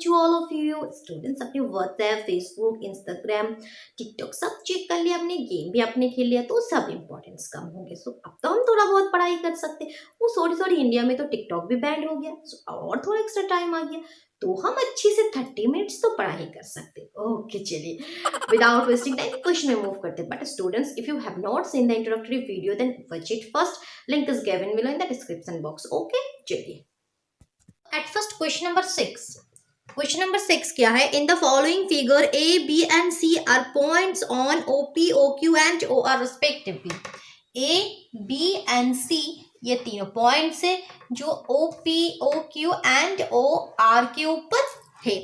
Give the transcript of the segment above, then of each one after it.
To all of you students. अपने WhatsApp, Facebook, Instagram, TikTok सब check कर लिया, अपने गेम भी आपने खेल लिया, तो सब इंपॉर्टेंस कम होंगे। सो अब तो हम थोड़ा बहुत पढ़ाई कर सकते हैं। वो सॉरी इंडिया में तो टिकटॉक भी बैंड हो गया, सो और थोड़ा एक्स्ट्रा टाइम आ गया, तो हम अच्छी से 30 मिनट्स तो पढ़ाई कर सकते हैं। ओके चलिए, विदाउट वेस्टिंग टाइम क्वेश्चन में मूव करते हैं। But students, if you have not seen the introductory video then watch it first, link is given below in the description box. Okay चलिए, at first question number 6। Question number 6 क्या है? In the following figure A, B and C are points on OP, OQ and OR respectively. A, B and C ये तीनों points है जो OP, OQ and OR के ऊपर है।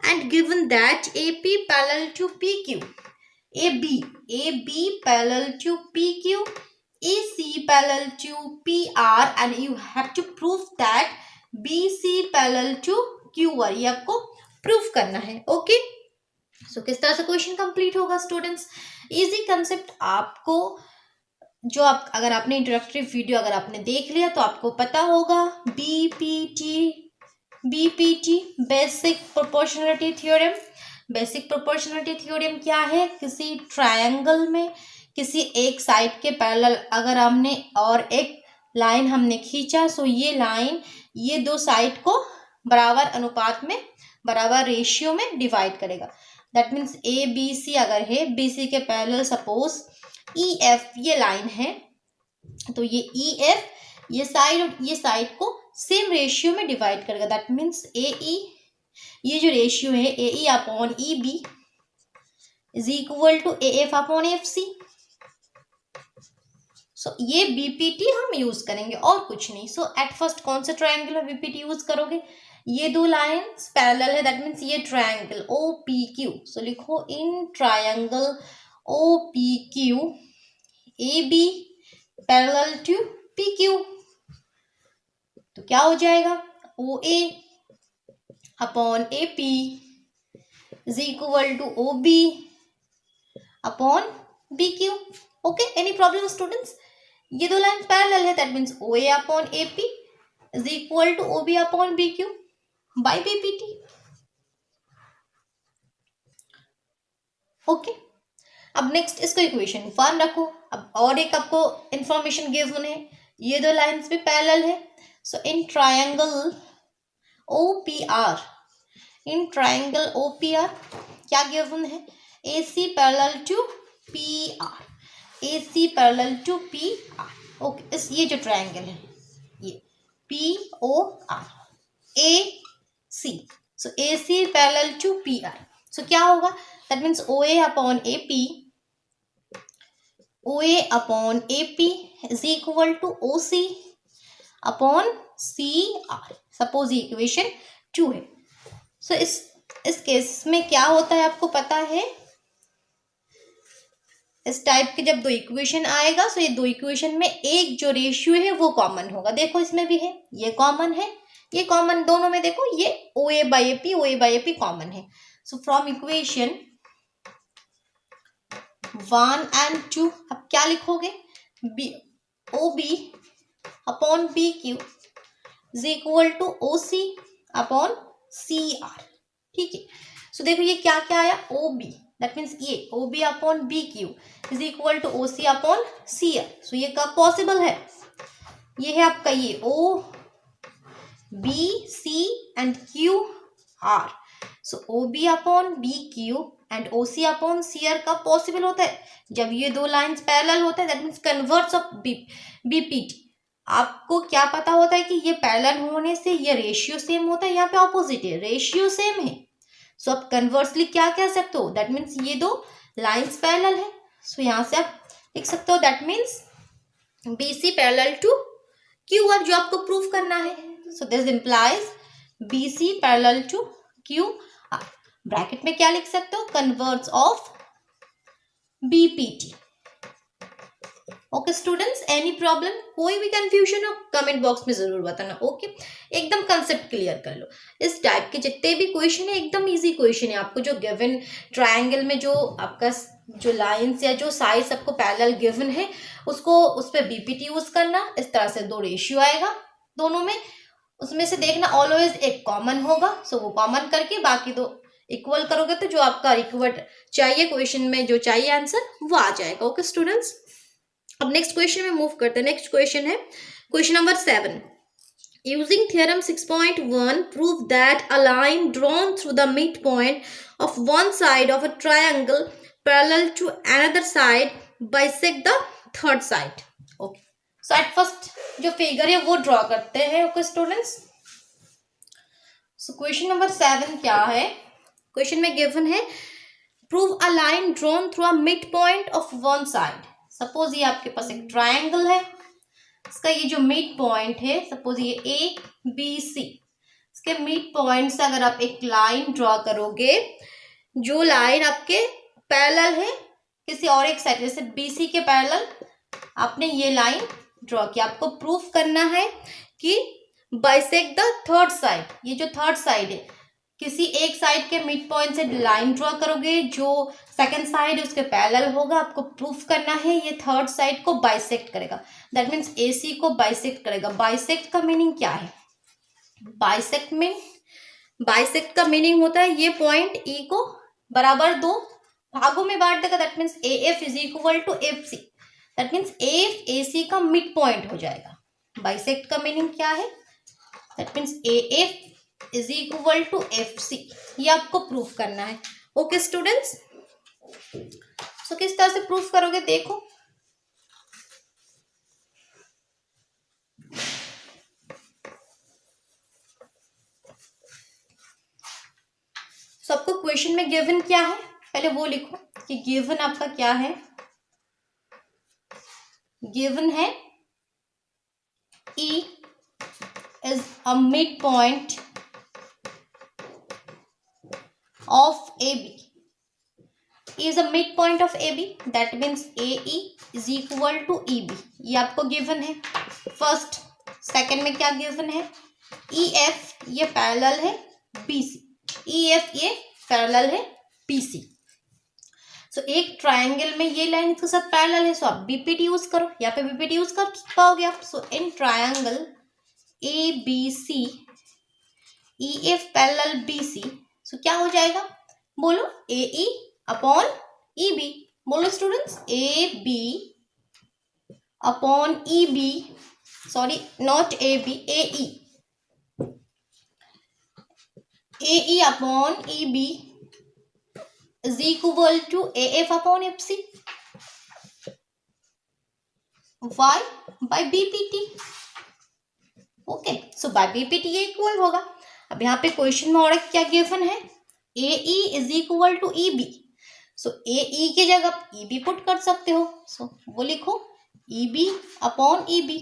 And given that AP parallel to PQ, AB parallel to PQ, AC parallel to PR and you have to prove that BC parallel to QR। ये आपको proof करना है। Okay, सो किस तरह से क्वेश्चन कंप्लीट होगा स्टूडेंट्स? इजी कंसेप्ट आपको जो आप अगर आपने इंट्रोडक्टरी वीडियो अगर आपने देख लिया तो आपको पता होगा। BPT basic proportionality theorem. Basic proportionality theorem क्या है? किसी ट्रायंगल में किसी एक साइड के पैरेलल अगर हमने और एक लाइन हमने खींचा, सो ये लाइन ये दो साइड को बराबर अनुपात में, बराबर रेशियो में डिवाइड करेगा। दैट मीन्स ABC अगर है, BC के पैरेलल सपोज EF ये लाइन है, तो ये EF ये साइड और ये साइड को सेम रेशियो में डिवाइड करेगा। दैट मीन्स AE ये जो रेशियो है AE upon EB is equal to AF upon FC। So ये BPT हम यूज करेंगे और कुछ नहीं। सो एट फर्स्ट कौन सा ट्रायंगल में BPT यूज करोगे? ये दो लाइंस पैरेलल है, दैट मीन्स ये ट्रायंगल OPQ। सो लिखो in triangle OPQ AB parallel to PQ, तो क्या हो जाएगा? OA upon AP is equal to OB upon BQ। Okay, any problem students? ये दो लाइन पैरेलल है, that means OA upon AP is equal to OB upon BQ by BPT। Okay, अब next इसको equation 1 रखो। अब और एक आपको इंफॉर्मेशन गिवन है, ये दो लाइंस भी पैरेलल है। So in triangle OPR, in triangle OPR क्या गिवन है? AC parallel to PR, AC parallel to PR। Okay, इस ये जो ट्रायंगल है ये POR AC, so AC parallel to PR। So क्या होगा? That means OA upon AP, OA upon AP is equal to OC upon CR। Suppose equation 2 है। सो इस case में क्या होता है आपको पता है? इस टाइप के जब दो इक्वेशन आएगा, सो ये दो इक्वेशन में एक जो रेशियो है वो कॉमन होगा। देखो इसमें भी है, ये कॉमन है, ये कॉमन दोनों में। देखो ये OA बाई AP कॉमन है। सो फ्रॉम इक्वेशन 1 एंड 2 अब क्या लिखोगे? OB upon BQ is equal to OC upon CR। ठीक है, सो देखो ये क्या क्या आया? OB, दैट मीन्स ये OB upon BQ is equal to OC upon CR। So ये कब पॉसिबल है? ये है आपका ये OBC and QR। So OB upon BQ and OC upon CR कब पॉसिबल होता है? जब ये दो लाइंस पैरेलल होता है, that means converse of BPT। आपको क्या पता होता है कि ये पैरेलल होने से ये रेशियो सेम होता है, यहाँ पे ऑपोजिट है, रेशियो सेम है। सो आप कन्वर्सली क्या कह सकते हो? दैट मीन्स ये दो लाइंस पैरेलल है। सो यहाँ से आप लिख सकते हो that means BC parallel to QR, जो आपको प्रूफ करना है। So this implies BC parallel to QR। Bracket में क्या लिख सकते हो? Converse of BPT। Okay students, any problem, कोई भी कंफ्यूजन हो कमेंट बॉक्स में जरूर बताना। ओके, एकदम कंसेप्ट क्लियर कर लो। इस टाइप के जितने भी क्वेश्चन है एकदम इजी क्वेश्चन है। आपको जो गिवन ट्रायंगल में जो आपका जो लाइंस या जो साइड आपको पैरेलल गिवन है उसको उस पर BPT यूज करना। इस तरह से दो रेशियो आएगा दोनों में, उसमें से देखना ऑलवेज एक कॉमन होगा, सो वो कॉमन करके बाकी दो इक्वल करोगे तो जो आपका इक्वल चाहिए क्वेश्चन में जो चाहिए आंसर वो आ जाएगा। ओके स्टूडेंट्स, अब नेक्स्ट क्वेश्चन में मूव करते हैं। नेक्स्ट क्वेश्चन है question number 7। Using theorem 6.1, prove that a line drawn through the midpoint of one side of a triangle parallel to another side bisect the third side. Okay. So at first जो figure है वो draw करते हैं। Okay students, so question number 7 क्या है? Question में given है prove a line drawn through a mid point of one side. Suppose ये आपके पास एक ट्राइंगल है, इसका ये जो मिड पॉइंट है, सपोज ये ए बी सी, इसके मिड पॉइंट से अगर आप एक लाइन ड्रॉ करोगे, जो लाइन आपके पैरेलल है किसी और एक साइड, जैसे बी सी के पैरेलल आपने ये लाइन ड्रॉ किया, आपको प्रूफ करना है कि बाइसेक्ट द थर्ड साइड, ये जो थर्ड साइड है किसी एक साइड के मिड पॉइंट से लाइन ड्रॉ करोगे, जो सेकंड साइड है उसके पैरेलल होगा, आपको प्रूफ करना है ये थर्ड साइड को बाइसेक्ट करेगा। दैट मीन्स AC को बाइसेक्ट करेगा। बाइसेक्ट का मीनिंग क्या है? बाइसेक्ट का मीनिंग होता है ये पॉइंट E को बराबर दो भागों में बांट देगा। That means AF is equal to FC। That means AF AC का मिड पॉइंट हो जाएगा। बाइसेक्ट का मीनिंग क्या है? That means AF is equal to FC। ये आपको प्रूफ करना है। ओके स्टूडेंट्स, सो किस तरह से प्रूफ करोगे देखो। सो आपको क्वेश्चन में गिवन क्या है पहले वो लिखो कि गिवन आपका क्या है। गिवन है E is a midpoint of AB. E is a midpoint of AB. That means AE is equal to EB. ये आपको गिवन है। फर्स्ट सेकंड में क्या गिवन है? EF ये पैरेलल है BC। EF ये पैरेलल है BC। सो एक ट्राइंगल में ये लाइन इसके साथ पैरेलल है, सो आप BPT यूज करो। यहाँ पे BPT यूज कर पाओगे आप। So in triangle ABC EF parallel BC, so क्या हो जाएगा बोलो? AE upon EB। बोलो students, AB upon EB, sorry not AB, AE, AE upon EB is equal to AF upon FC. Why? By BPT. Okay, so by BPT ये equal होगा। अब यहाँ पे क्वेश्चन में और क्या गिवन है? AE is equal to EB। So AE की जगह EB पुट कर सकते हो। सो वो लिखो EB अपॉन EB।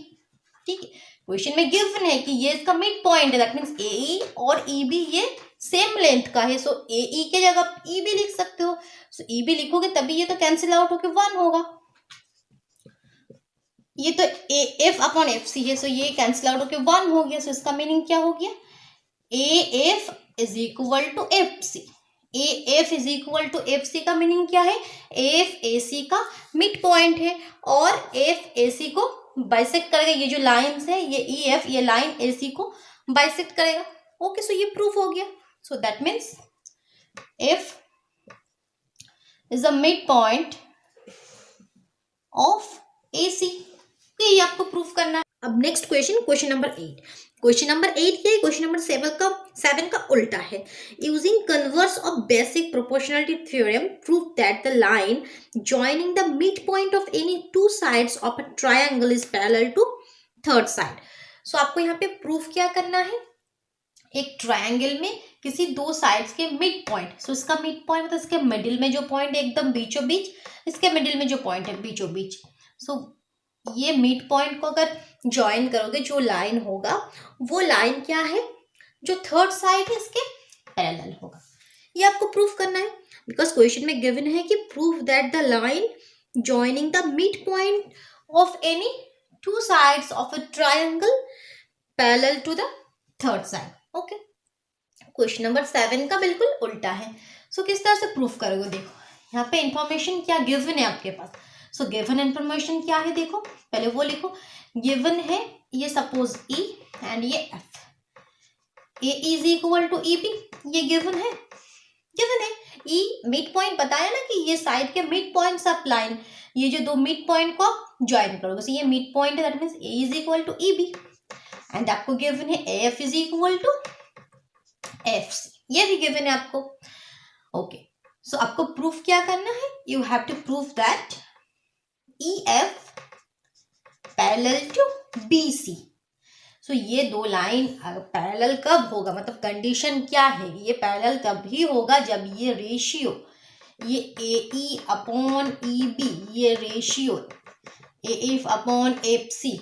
ठीक है, क्वेश्चन में गिवन है कि ये इसका मिड पॉइंट है। दैट मीन्स AE और EB ये सेम लेंथ का है। सो AE के जगह EB लिख सकते हो। सो EB लिखोगे तभी ये तो कैंसिल आउट होके 1 होगा। ये तो AF अपॉन FC है, सो ये कैंसिल आउट होके 1 हो गया। सो इसका मीनिंग क्या हो गया? AF is equal to FC। AF is equal to FC का मीनिंग क्या है? AF AC का मिड पॉइंट है और F AC को बाइसेक्ट करेगा। ये जो लाइन्स है ये EF ये लाइन AC को बाइसेक्ट करेगा। ओके, सो ये प्रूफ हो गया। So that means F is a mid point of AC। ये आपको प्रूफ करना है। अब next question, question number 8। Question number 8 ये क्वेश्चन नंबर 7 का उल्टा है। Using converse of basic proportionality theorem prove that the line joining the mid point of any two sides of a triangle is parallel to third side. So आपको यहाँ पे proof क्या करना है? एक ट्रायंगल में किसी दो साइड्स के मिड पॉइंट, सो इसका मिड पॉइंट मतलब इसके मिडिल में जो पॉइंट है एकदम बीचों बीच, इसके मिडिल में जो पॉइंट है बीचों बीच, सो ये मिड पॉइंट को अगर ज्वाइन करोगे जो लाइन होगा वो लाइन क्या है? जो थर्ड साइड है इसके पैरेलल होगा। ये आपको प्रूफ करना है बिकॉज क्वेश्चन में गिवन है कि prove that the line joining the mid point of any two sides of a triangle parallel to the third side. Okay, question number 7 का बिल्कुल उल्टा है। सो किस तरह से प्रूफ करोगे? देखो यहाँ पे इंफॉर्मेशन क्या गिवन है आपके पास। सो गिवन इंफॉर्मेशन क्या है देखो, पहले वो लिखो। गिवन है ये सपोज E एंड ये F। A is equal to E B, ये गिवन है, गिवन है। ई मिड पॉइंट बताया ना कि ये साइड के मिड पॉइंट्स ऑफ लाइन, ये जो दो मिड पॉइंट को आप ज्वाइन करोगे, so ये मिड पॉइंट है, that means A is equal to E B. And आपको गिवन है F is equal to F C, ये भी गिवन है आपको। ओके, सो आपको प्रूफ क्या करना है, you have to prove that E F parallel to B C. So ये दो लाइन पैरेलल कब होगा, मतलब कंडीशन क्या है, ये पैरेलल तभी होगा जब ये रेशियो, ये A E upon E B, ये ratio A F upon F C,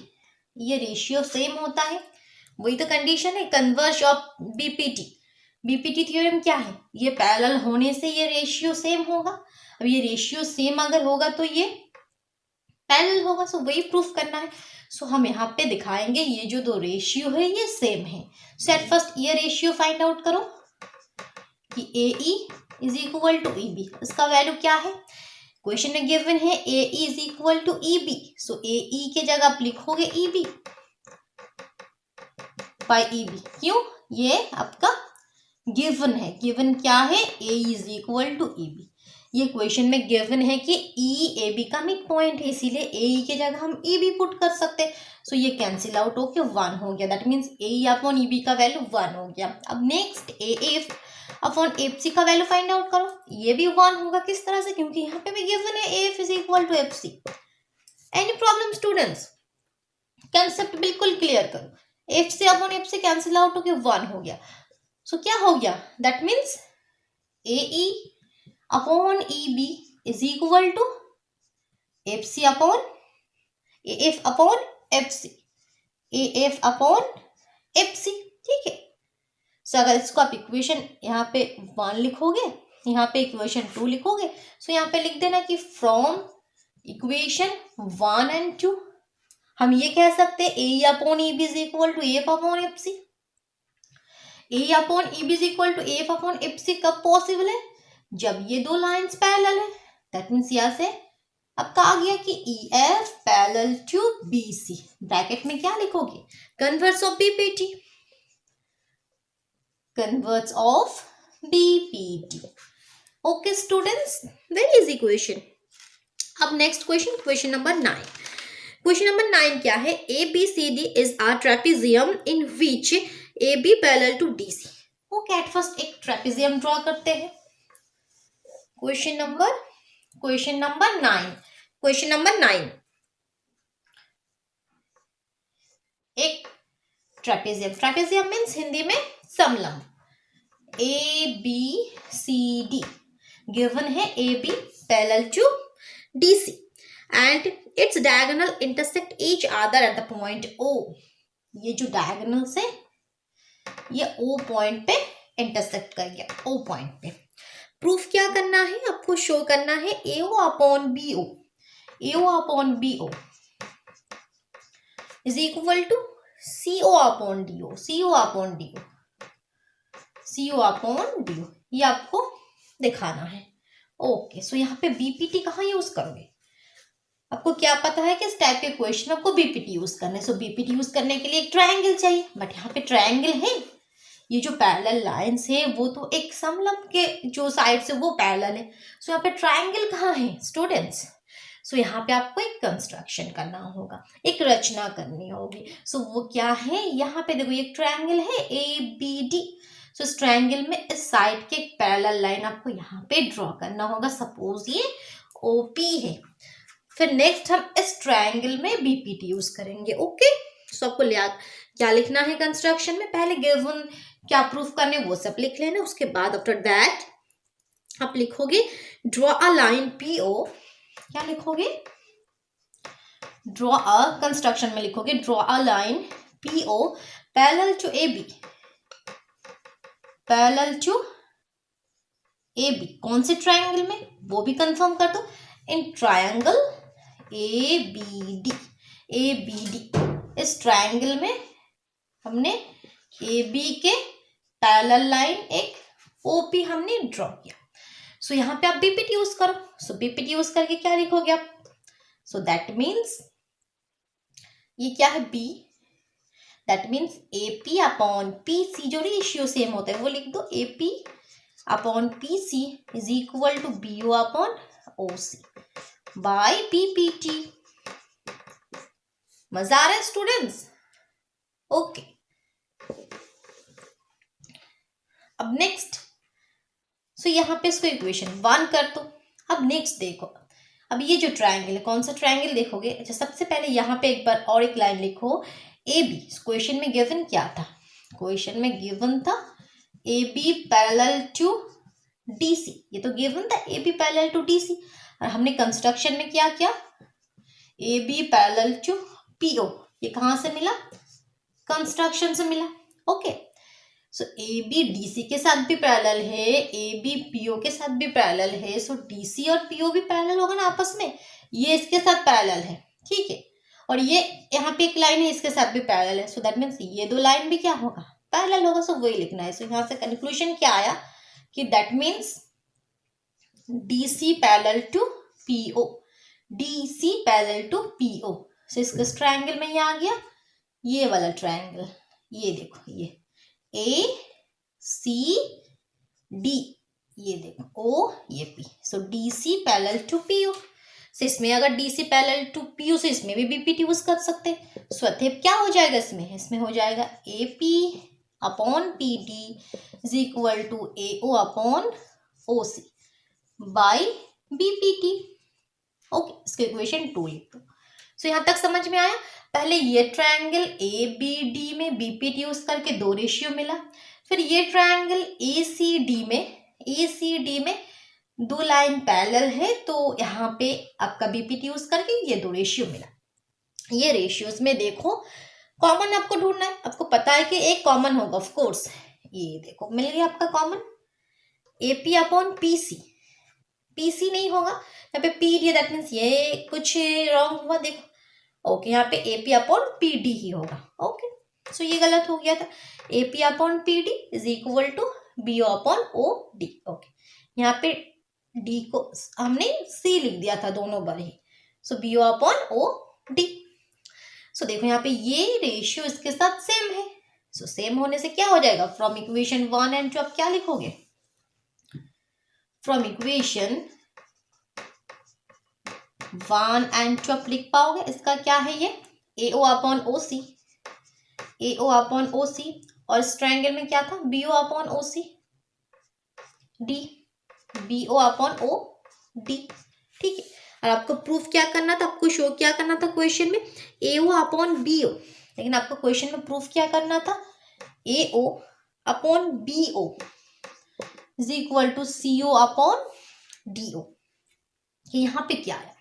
ये रेशियो सेम होता है। वही तो कंडीशन है converse of BPT. BPT theorem क्या है, ये पैरेलल होने से ये रेशियो सेम होगा। अब ये रेशियो सेम अगर होगा तो ये पैरेलल होगा, सो वही प्रूफ करना है। सो हम यहाँ पे दिखाएंगे ये जो दो रेशियो है ये सेम है। सो एट फर्स्ट ये रेशियो फाइंड आउट करो कि A E is equal to E B, इसका वैल्यू क्या है, क्वेश्चन में गिवन है A E is equal to E B, so A E के जगह आप लिखोगे E B by E B, क्यों, ये आपका गिवन है। गिवन क्या है, A is equal to E B, ये क्वेश्चन में गिवन है कि ई ए बी का मिड पॉइंट है, इसीलिए ए ई के जगह हम ई बी पुट कर सकते हैं। सो ये कैंसिल आउट होके 1 हो गया, that means A E upon E B का वैल्यू 1 हो गया। अब next A F upon F C का वैल्यू फाइंड आउट करो, ये भी 1 होगा। किस तरह से, क्योंकि यहाँ पे भी गिवन है A F is equal to F C. Any problem students, concept बिल्कुल क्लियर करो। F C upon F C cancel out होके 1 हो गया। सो क्या हो गया, that means A E upon E B is equal to F C upon A F upon F C, A F upon F C, ठीक है। सो अगर इसको आप इक्वेशन यहाँ पे 1 लिखोगे, यहाँ पे इक्वेशन 2 लिखोगे, सो यहाँ पे लिख देना कि फ्रॉम इक्वेशन 1 एंड 2 हम ये कह सकते हैं A upon E B is equal to F upon F C. A upon E B is equal to F upon F C कब पॉसिबल है, जब ये दो लाइंस पैरेलल है। दैट मीन्स यहाँ से आपका आ गया कि E F parallel to B C, bracket में क्या लिखोगे, converse of BPT, converse of BPT. Okay students, very easy question. अब next question, question number 9। Question number 9 क्या है, A B C D is a trapezium in which A B parallel to D C. Okay, at first एक trapezium draw करते हैं। Question number 9, question number 9, एक trapezium, trapezium means Hindi में समलंब। A B C D given है, A B parallel to D C and its diagonal intersect each other at the point O. ये जो diagonal से ये ओ पॉइंट पे intersect कर गया, ओ पॉइंट पे। प्रूफ क्या करना है, आपको शो करना है A O upon B O, A O upon B O is equal to C O upon D O, C O upon D O, C O upon D O, ये आपको दिखाना है। ओके, सो यहाँ पे बीपीटी कहाँ use करोगे, आपको क्या पता है कि इस टाइप के क्वेश्चन आपको बीपीटी यूज करना है। सो बीपीटी यूज करने के लिए एक ट्रायंगल चाहिए, बट यहाँ पे ट्रायंगल है, ये जो पैरेलल लाइंस है वो तो एक समलंब के जो साइड से वो पैरेलल है। सो यहाँ पे ट्रायंगल कहाँ है स्टूडेंट्स, सो यहाँ पे आपको एक कंस्ट्रक्शन करना होगा, एक रचना करनी होगी। सो वो क्या है, यहाँ पे देखो एक ट्रायंगल है ए बी डी। सो इस ट्रायंगल में इस साइड के एक पैरेलल लाइन आपको यहाँ पे ड्रॉ करना होगा, सपोज ये ओपी है। फिर नेक्स्ट हम इस ट्रायंगल में बीपीटी यूज करेंगे। ओके, सो आपको क्या लिखना है कंस्ट्रक्शन में, पहले गिवन क्या प्रूफ करने वो सब लिख लेना, उसके बाद आफ्टर दैट आप लिखोगे draw a line P O. क्या लिखोगे, ड्रॉ अ, कंस्ट्रक्शन में लिखोगे draw a line P O parallel to A B, parallel to A B. कौन से ट्रायंगल में, वो भी कंफर्म कर दो, in triangle A B D, A B D. इस ट्रायंगल में हमने ए बी के पैरेलल लाइन एक ओपी हमने ड्रॉ किया। सो यहाँ पे आप बीपीटी यूज करो। सो बीपीटी यूज करके क्या लिखोगे आप, सो दैट मीन्स ये क्या है B, that means AP upon PC जो रेशियो सेम होता है वो लिख दो, AP upon PC is equal to BO upon OC by PPT। मजा आ रहा है स्टूडेंट्स? ओके अब नेक्स्ट, सो यहाँ पे इसको इक्वेशन 1 कर दो। अब नेक्स्ट देखो, अब ये जो ट्रायंगल है, कौन सा ट्रायंगल देखोगे? अच्छा सबसे पहले यहाँ पे एक बार और एक लाइन लिखो, AB क्वेश्चन में गिवन क्या था? क्वेश्चन में गिवन था AB पैरेलल टू DC, ये तो गिवन था AB पैरेलल टू DC, और हमने कंस्ट्रक्शन में क्या किया? AB पैरेलल टू PO, ये कहाँ से मिला? कंस्ट्रक्शन से मिला। ओके सो AB DC के साथ भी पैरेलल है, AB PO के साथ भी पैरेलल है, सो DC और PO भी पैरेलल होगा ना आपस में, ये इसके साथ पैरेलल है, ठीक है, और ये यहाँ पे एक लाइन है इसके साथ भी पैरेलल है, सो दैट मीन्स ये दो लाइन भी क्या होगा? पैरेलल होगा, सो वही लिखना है। सो यहाँ से कंक्लूजन क्या आया कि that means DC parallel to PO, DC parallel to PO। So इसके ट्रायंगल में ये आ गया, ये वाला ट्रायंगल, ये देखो, ये ACD, ये देखो O, ये P, so DC parallel to PO। So इसमें अगर DC पैरेलल टू PO से इसमें भी BPT यूज कर सकते हैं। सो अतः क्या हो जाएगा इसमें हो जाएगा AP upon PD is equal to AO upon OC by BPT। Okay इसके इक्वेशन 2 लिख दो। सो यहाँ तक समझ में आया? पहले ये ट्रायंगल ABD में BPT यूज करके दो रेशियो मिला, फिर ये ट्रायंगल ACD में दो लाइन पैरेलल है, तो यहाँ पे आपका BPT यूज करके ये दो रेशियो मिला। ये रेशियोज में देखो कॉमन आपको ढूंढना है, आपको पता है कि एक कॉमन होगा ऑफ कोर्स, ये देखो मिल गया आपका कॉमन, AP अपॉन PC नहीं होगा, यहाँ पे P दिया, दैट मीन्स ये कुछ रॉन्ग हुआ, देखो ओके यहाँ पे AP अपॉन PD ही होगा। ओके सो ये गलत हो गया था, AP upon PD is equal to BO upon OD। Okay यहाँ पे D को हमने C लिख दिया था दोनों बार ही, सो BO अपॉन OD। सो देखो यहाँ पे ये रेशियो इसके साथ सेम है, सो सेम होने से क्या हो जाएगा? फ्रॉम इक्वेशन 1 एंड 2 आप क्या लिखोगे? फ्रॉम इक्वेशन 1 एंड 2 आप लिख पाओगे। इसका क्या है? ये AO upon OC, AO upon OC, और इस ट्रायंगल में क्या था? BO upon OC D, BO upon OD, ठीक है। और आपको प्रूफ क्या करना था? आपको शो क्या करना था क्वेश्चन में? AO अपॉन BO, लेकिन आपको क्वेश्चन में प्रूफ क्या करना था? AO upon BO is equal to CO upon DO। यहाँ पे क्या आया?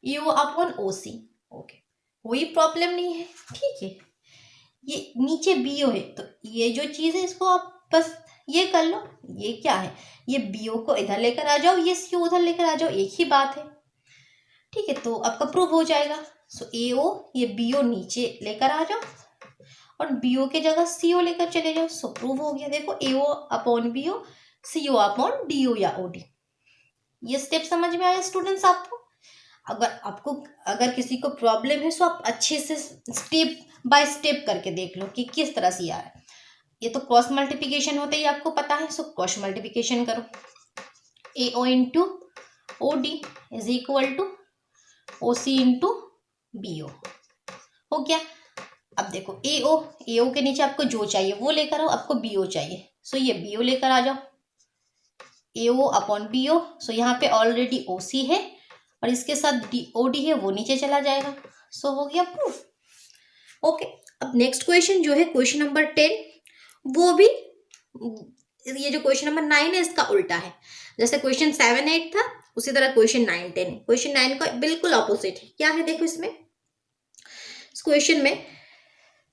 AO upon OC। ओके कोई प्रॉब्लम नहीं है, ठीक है। ये नीचे BO है, तो ये जो चीज़ है इसको आप बस ये कर लो, ये क्या है? ये BO को इधर लेकर आ जाओ, ये CO उधर लेकर आ जाओ, एक ही बात है, ठीक है, तो आपका प्रूफ हो जाएगा। सो AO ये BO नीचे लेकर आ जाओ और BO के जगह CO लेकर चले जाओ, सो प्रूफ हो गया। देखो AO upon BO, CO upon DO या OD। ये स्टेप समझ में आया स्टूडेंट्स आपको? अगर किसी को प्रॉब्लम है तो आप अच्छे से स्टेप बाय स्टेप करके देख लो कि किस तरह से आ रहा है। ये तो क्रॉस मल्टीप्लिकेशन होता है, आपको पता है, सो क्रॉस मल्टीप्लिकेशन करो। AO into OD is equal to OC into BO हो गया। अब देखो AO के नीचे आपको जो चाहिए वो लेकर आओ, आपको BO चाहिए, सो ये BO लेकर आ जाओ, AO अपॉन BO। सो यहाँ पे ऑलरेडी OC है और इसके साथ OD है, वो नीचे चला जाएगा, सो हो गया प्रूफ। ओके अब नेक्स्ट क्वेश्चन जो है क्वेश्चन नंबर 10, वो भी ये जो क्वेश्चन नंबर 9 है इसका उल्टा है। जैसे क्वेश्चन 7, 8 था उसी तरह क्वेश्चन 9, 10 है। क्वेश्चन 9 का बिल्कुल ऑपोजिट है। क्या है देखो इसमें, इस क्वेश्चन में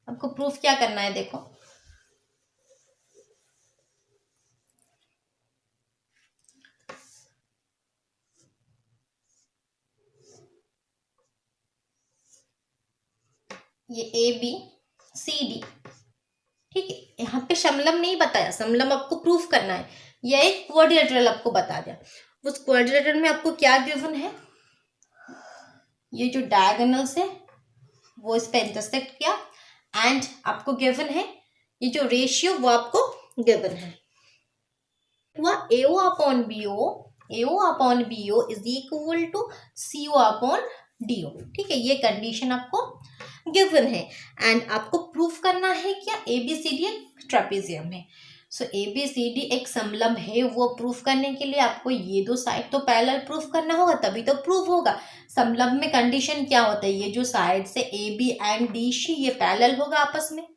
आपको प्रूफ क्या करना है, देखो ये ABCD, ठीक है। यहाँ पे समलंब नहीं बताया, समलंब आपको प्रूफ करना है, या एक क्वाड्रिलेटरल आपको बता दिया। उस क्वाड्रिलेटरल में आपको क्या गिवन है? ये जो डायगोनल्स है वो इस पे इंटरसेक्ट किया, एंड आपको गिवन है ये जो रेशियो वो आपको गिवन है हुआ AO upon BO is equal to CO upon DO। ठीक है, ये कंडीशन आपको गिवन है एंड आपको प्रूफ करना है क्या ABCD एक ट्रेपेजियम है। सो ABCD एक समलंब है, वो प्रूफ करने के लिए आपको ये दो साइड तो पैरेलल प्रूफ करना होगा तभी तो प्रूफ होगा। समलंब में कंडीशन क्या होता है, ये जो साइड से AB एंड DC ये पैरेलल होगा आपस में।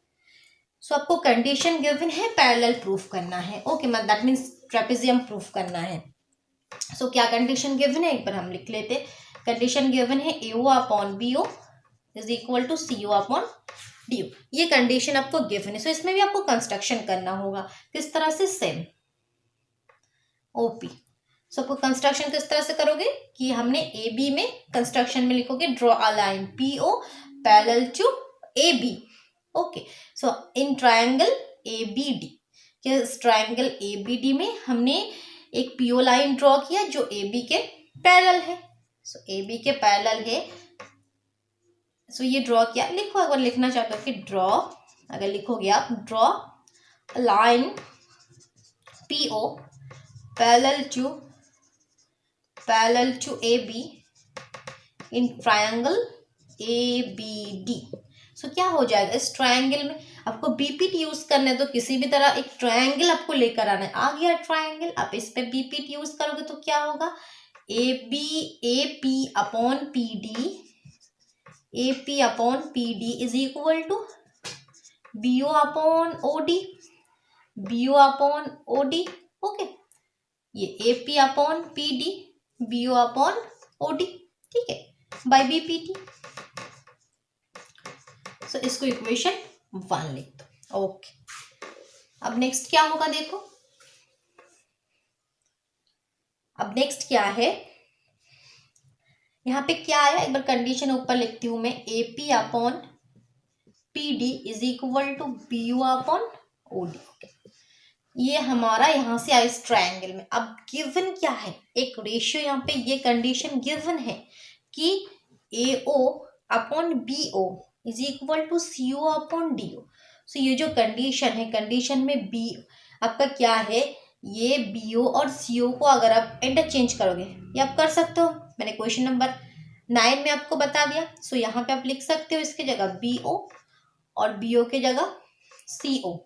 सो आपको कंडीशन गिवन है, पैरेलल प्रूफ करना है। Okay, that means trapezium proof करना है। सो क्या कंडीशन गिवन है एक बार हम लिख लेते। कंडीशन गिवन है AO upon BO is equal to CO upon DO। ये कंडीशन आपको गिवन है। सो इसमें भी आपको कंस्ट्रक्शन करना होगा, किस तरह से, सेम OP। सो आपको कंस्ट्रक्शन किस तरह से करोगे कि हमने AB में कंस्ट्रक्शन में लिखोगे draw a line PO parallel to AB। Okay, so in triangle ABD के ट्रायंगल ABD में हमने एक PO लाइन ड्रॉ किया जो AB के पैरेलल है। सो AB के पैरेलल है। सो ये ड्रॉ किया, लिखो अगर लिखना चाहते हो कि ड्रॉ, अगर लिखोगे आप draw line PO parallel to AB in triangle ABD। So क्या हो जाएगा, इस ट्रायंगल में आपको BPT यूज करना है तो किसी भी तरह एक ट्रायंगल आपको लेकर आना है। आ गया ट्रायंगल, आप इस पे BPT यूज करोगे तो क्या होगा, AP upon PD is equal to BO upon OD। Okay, ये AP upon PD BO upon OD, ठीक है, बाय BPT। सो इसको इक्वेशन 1 लिख दो। ओके, अब नेक्स्ट क्या होगा देखो, अब नेक्स्ट क्या है, यहाँ पे क्या आया एक बार कंडीशन ऊपर लिखती हूं मैं, AP upon PD is equal to BO upon OD। ये हमारा यहाँ से आया इस ट्रायंगल में। अब गिवन क्या है, एक रेशियो, यहाँ पे ये कंडीशन गिवन है कि AO upon BO is equal to CO upon DO। So ये जो कंडीशन है, कंडीशन में B आपका क्या है, ये BO और CO को अगर आप इंटरचेंज करोगे, ये आप कर सकते हो, मैंने क्वेश्चन नंबर 9 में आपको बता दिया। सो यहाँ पे आप लिख सकते हो इसकी जगह BO और BO के जगह CO।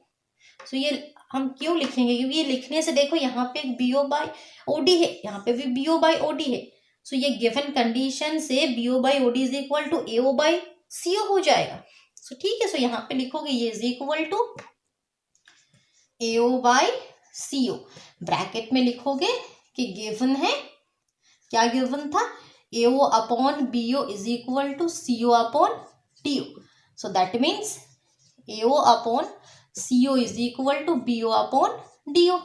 सो ये हम क्यों लिखेंगे, क्योंकि ये लिखने से देखो यहाँ पे BO बाई OD है, यहाँ पे भी BO बाई OD है। सो ये गिवन कंडीशन से BO by OD is equal to AO by CO हो जाएगा। सो ठीक है, सो यहाँ पे लिखोगे ये is equal to AO by CO, bracket में लिखोगे कि गिवन है, क्या गिवन था, AO upon BO is equal to CO upon DO। So that means AO upon CO is equal to BO upon DO।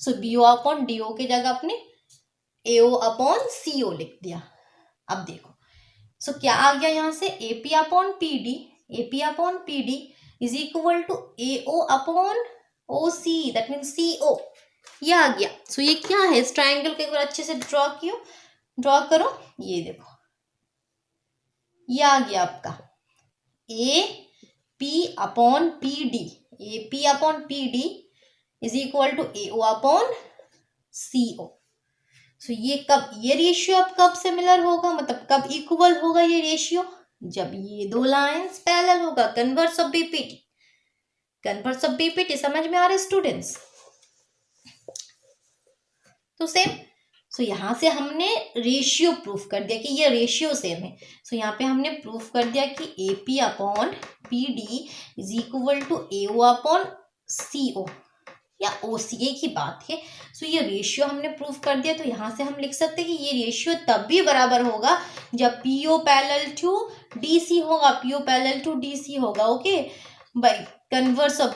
So BO upon DO की जगह आपने AO upon CO लिख दिया। अब देखो, सो क्या आ गया यहाँ से, AP upon PD is equal to AO upon OC, that means CO, ये आ गया। सो ये क्या है, इस ट्रायंगल को एक बार अच्छे से ड्रॉ करो, ये देखो ये आ गया आपका AP upon PD is equal to AO upon CO। So ये कब, ये रेशियो अब कब सिमिलर होगा, मतलब कब इक्वल होगा ये रेशियो, जब ये दो लाइंस पैरेलल होगा। कन्वर्स ऑफ BPT समझ में आ रहा है स्टूडेंट्स, तो सेम। सो यहाँ से हमने रेशियो प्रूफ कर दिया कि ये रेशियो सेम है। सो यहाँ पे हमने प्रूफ कर दिया कि AP upon PD is equal to AO upon CO या OCA की बात है। सो ये रेशियो हमने प्रूफ कर दिया, तो यहाँ से हम लिख सकते हैं कि ये रेशियो तब भी बराबर होगा जब PO पैरेलल टू DC होगा। Okay, by converse of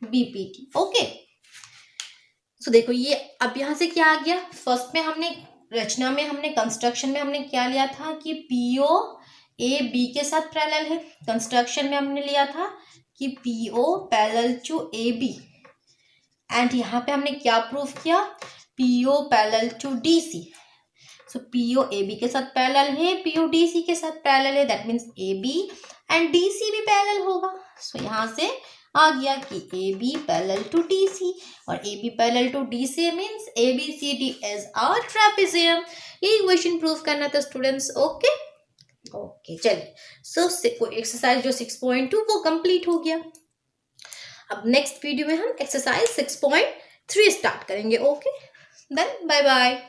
BPT। Okay, so देखो ये अब यहाँ से क्या आ गया, फर्स्ट में हमने रचना में हमने कंस्ट्रक्शन में हमने क्या लिया था कि PO AB के साथ पैरेलल है। कंस्ट्रक्शन में हमने लिया था कि PO parallel to AB and यहाँ पे हमने क्या प्रूफ किया, PO parallel to DC। So PO AB के साथ पैरेलल है, PO DC के साथ पैरेलल है, that means AB and DC भी पैरेलल होगा। सो यहाँ से आ गया कि AB पैरेलल टू DC और AB parallel to DC means ABCD is a trapezium. ये इक्वेशन प्रूव करना था स्टूडेंट्स। ओके ओके चलिए, सो एक्सरसाइज जो 6.2 वो कंप्लीट हो गया। अब नेक्स्ट वीडियो में हम एक्सरसाइज 6.3 स्टार्ट करेंगे। Okay then bye bye.